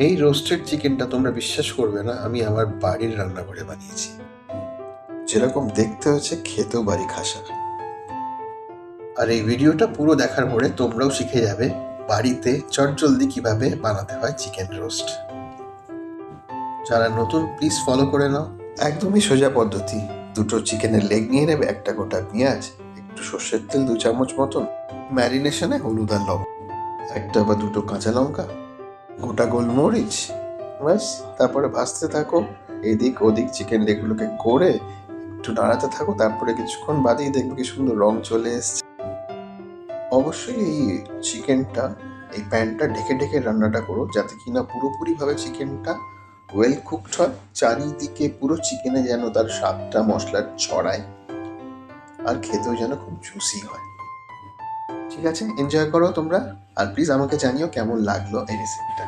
এই রোস্টেড চিকেনটা তোমরা বিশ্বাস করবে না, আমি আমার বাড়ির রান্নাঘরে বানিয়েছি। যেরকম দেখতে হচ্ছে খেতেও বাড়ি খাসা। আর এই ভিডিওটা পুরো দেখার পরে তোমরাও শিখে যাবে বাড়িতে চটজলদি কিভাবে বানাতে হয় চিকেন রোস্ট। যারা নতুন প্লিজ ফলো করে নাও। একদমই সোজা পদ্ধতি। দুটো চিকেনের লেগ নিয়ে নেবে, একটা গোটা পেঁয়াজ, একটু সর্ষের তেল 2 চামচ মতন, ম্যারিনেশনে হলুদ আর লবণ, একটা বা দুটো কাঁচা লঙ্কা, গোটা গোলমরিচ, ব্যাস। তারপরে ভাজতে থাকো এদিক ওদিক, চিকেন লেগগুলোকে করে একটু নাড়াতে থাকো। তারপরে কিছুক্ষণ বাদেই দেখবে কি সুন্দর রং চলে এসছে। অবশ্যই এই চিকেনটা, এই প্যানটা ঢেকে ঢেকে রান্নাটা করো, যাতে কিনা পুরোপুরিভাবে চিকেনটা ওয়েল কুকড হয়, চারিদিকে পুরো চিকেনে যেন তার স্বাদটা মশলার ছড়ায়, আর খেতেও যেন খুব জুসি হয়। ঠিক আছে, এনজয় করো তোমরা, আর প্লিজ আমাকে জানিও কেমন লাগলো এই রেসিপিটা।